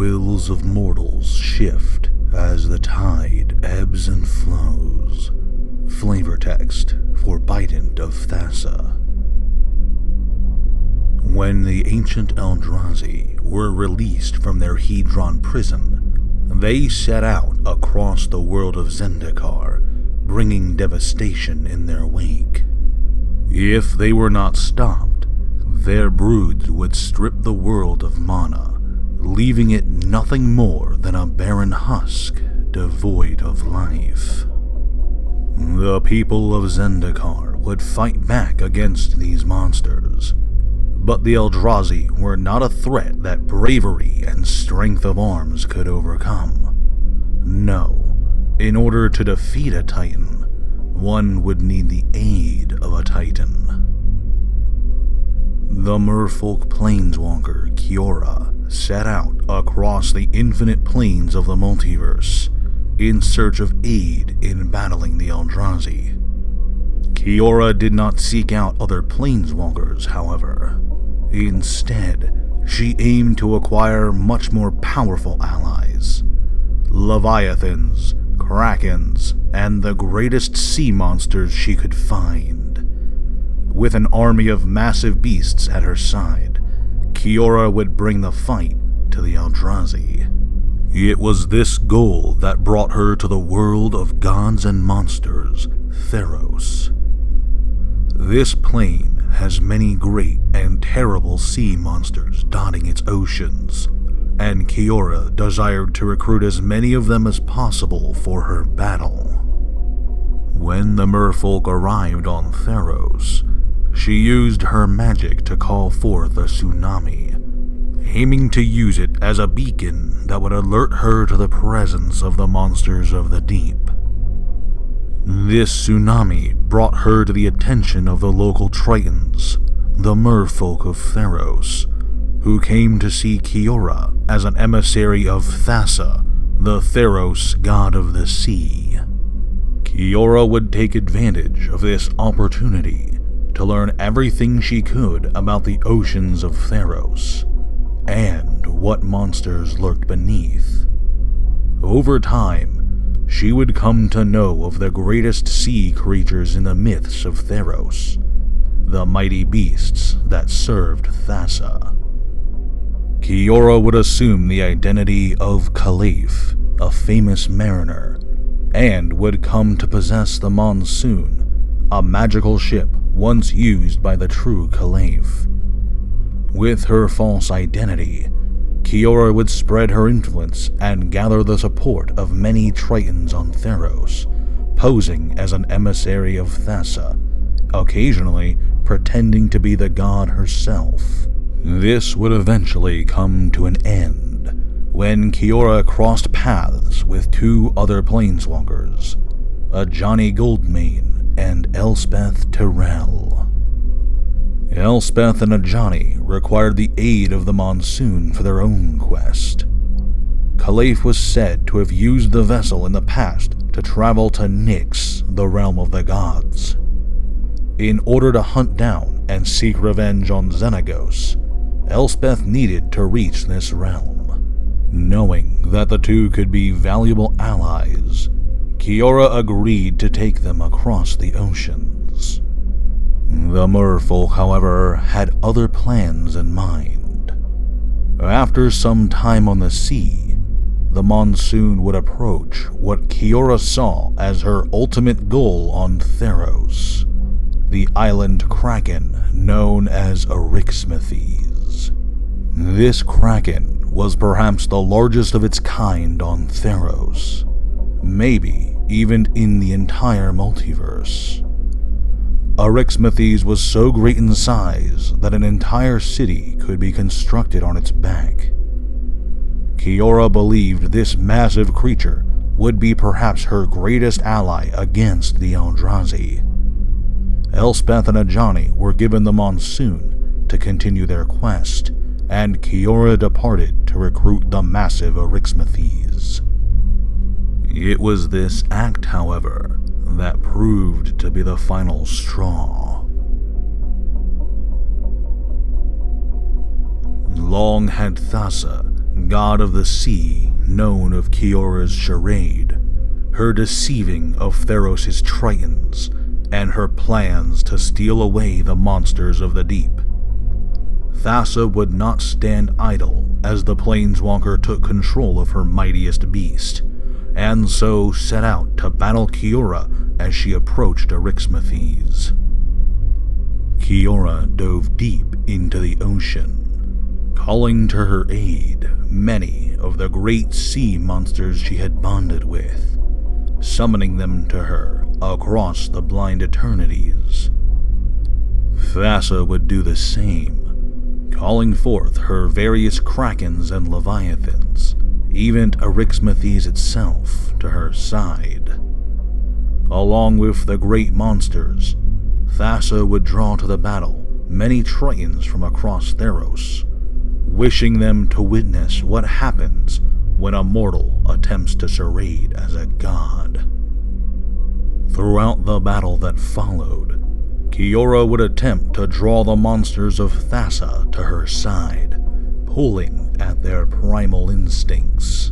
wills of mortals shift as the tide ebbs and flows. Flavor text for Bident of Thassa. When the ancient eldrazi were released from their Hedron prison, they set out across the world of Zendikar, bringing devastation in their wake. If they were not stopped, their broods would strip the world of mana, leaving it nothing more than a barren husk devoid of life. The people of Zendikar would fight back against these monsters, but the eldrazi were not a threat that bravery and strength of arms could overcome. No, in order to defeat a titan, one would need the aid of a titan. The merfolk planeswalker Kiora set out across the infinite planes of the multiverse in search of aid in battling the eldrazi. Kiora did not seek out other planeswalkers, however. Instead, she aimed to acquire much more powerful allies. Leviathans, krakens, and the greatest sea monsters she could find. With an army of massive beasts at her side, Kiora would bring the fight to the eldrazi. It was this goal that brought her to the world of gods and monsters, Theros. This plane has many great and terrible sea monsters dotting its oceans, and Kiora desired to recruit as many of them as possible for her battle. When the merfolk arrived on Theros, she used her magic to call forth a tsunami, aiming to use it as a beacon that would alert her to the presence of the monsters of the deep. This tsunami brought her to the attention of the local Tritons, the merfolk of Theros, who came to see Kiora as an emissary of Thassa, the Theros god of the sea. Kiora would take advantage of this opportunity to learn everything she could about the oceans of Theros, and what monsters lurked beneath. Over time, she would come to know of the greatest sea creatures in the myths of Theros, the mighty beasts that served Thassa. Kiora would assume the identity of Caliph, a famous mariner, and would come to possess the Monsoon, a magical ship once used by the true Caliph. With her false identity, Kiora would spread her influence and gather the support of many Tritons on Theros, posing as an emissary of Thassa, occasionally pretending to be the god herself. This would eventually come to an end when Kiora crossed paths with two other planeswalkers, Ajani Goldmane and Elspeth Tyrell. Elspeth and Ajani required the aid of the Monsoon for their own quest. Caliph was said to have used the vessel in the past to travel to Nyx, the realm of the gods. In order to hunt down and seek revenge on Xenagos, Elspeth needed to reach this realm. Knowing that the two could be valuable allies, Kiora agreed to take them across the oceans. The merfolk, however, had other plans in mind. After some time on the sea, the Monsoon would approach what Kiora saw as her ultimate goal on Theros, the island kraken known as Arixmethes. This kraken was perhaps the largest of its kind on Theros, maybe even in the entire multiverse. Arixmethes was so great in size that an entire city could be constructed on its back. Kiora believed this massive creature would be perhaps her greatest ally against the eldrazi. Elspeth and Ajani were given the Monsoon to continue their quest, and Kiora departed to recruit the massive Arixmethes. It was this act, however, that proved to be the final straw. Long had Thassa god of the sea, known of Kiora's charade, her deceiving of Theros' tritons, and her plans to steal away the monsters of the deep. Thassa would not stand idle as the Planeswalker took control of her mightiest beast, and so set out to battle Kiora as she approached Arixmethes. Kiora dove deep into the ocean, calling to her aid many of the great sea monsters she had bonded with, summoning them to her across the blind eternities. Thassa would do the same, calling forth her various krakens and leviathans, even Arixmethes itself, to her side. Along with the great monsters, Thassa would draw to the battle many tritons from across Theros, wishing them to witness what happens when a mortal attempts to charade as a god. Throughout the battle that followed, Kiora would attempt to draw the monsters of Thassa to her side, pulling at their primal instincts.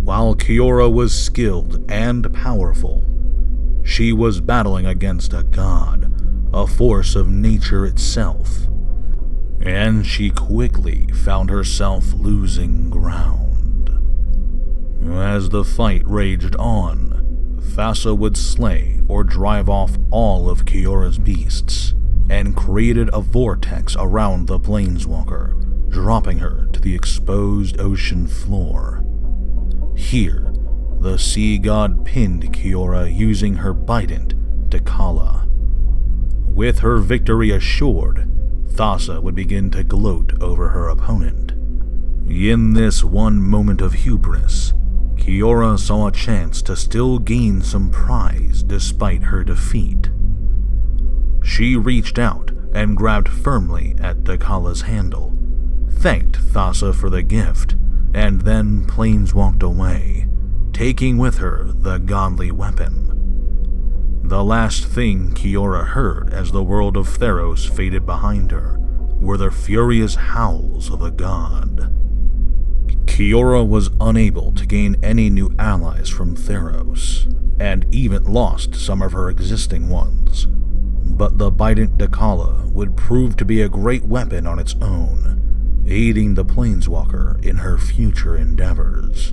While Kiora was skilled and powerful, she was battling against a god, a force of nature itself, and she quickly found herself losing ground. As the fight raged on, Thassa would slay or drive off all of Kiora's beasts, and created a vortex around the Planeswalker, dropping her to the exposed ocean floor. Here, the sea god pinned Kiora using her bident, Thassa. With her victory assured, Thassa would begin to gloat over her opponent. In this one moment of hubris, Kiora saw a chance to still gain some prize despite her defeat. She reached out and grabbed firmly at Thalla's handle, thanked Thassa for the gift, and then planeswalked away, taking with her the godly weapon. The last thing Kiora heard as the world of Theros faded behind her were the furious howls of a god. Kiora was unable to gain any new allies from Theros, and even lost some of her existing ones, but the bident Thassa would prove to be a great weapon on its own, aiding the Planeswalker in her future endeavors.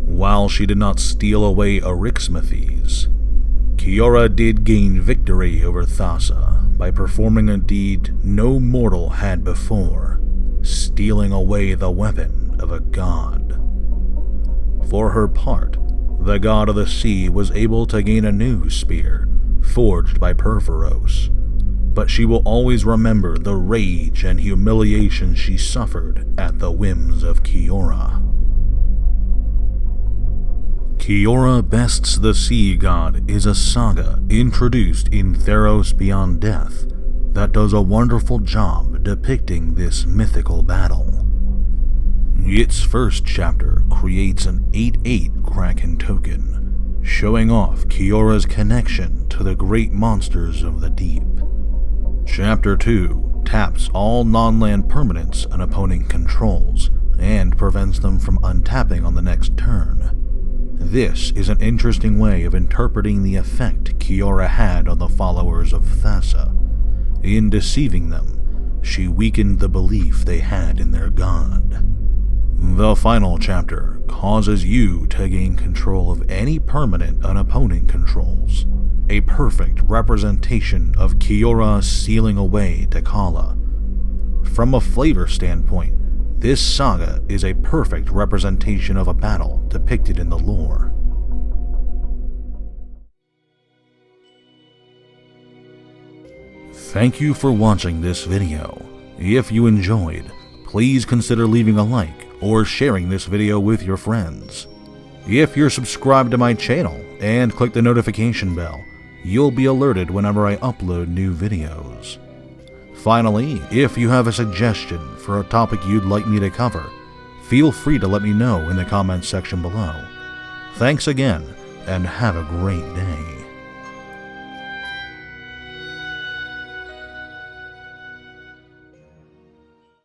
While she did not steal away Arixmethes, Kiora did gain victory over Thassa by performing a deed no mortal had before, stealing away the weapon of a god. For her part, the god of the sea was able to gain a new spear, forged by Vorthos, but she will always remember the rage and humiliation she suffered at the whims of Kiora. Kiora Bests the Sea God is a saga introduced in Theros Beyond Death that does a wonderful job depicting this mythical battle. Its first chapter creates an 8/8 Kraken token, showing off Kiora's connection to the great monsters of the deep. Chapter 2 taps all non-land permanents an opponent controls, and prevents them from untapping on the next turn. This is an interesting way of interpreting the effect Kiora had on the followers of Thassa. In deceiving them, she weakened the belief they had in their god. The final chapter causes you to gain control of any permanent an opponent controls, a perfect representation of Kiora sealing away Thassa. From a flavor standpoint, this saga is a perfect representation of a battle depicted in the lore. Thank you for watching this video. If you enjoyed, please consider leaving a like or sharing this video with your friends. If you're subscribed to my channel and click the notification bell, you'll be alerted whenever I upload new videos. Finally, if you have a suggestion for a topic you'd like me to cover, feel free to let me know in the comments section below. Thanks again, and have a great day.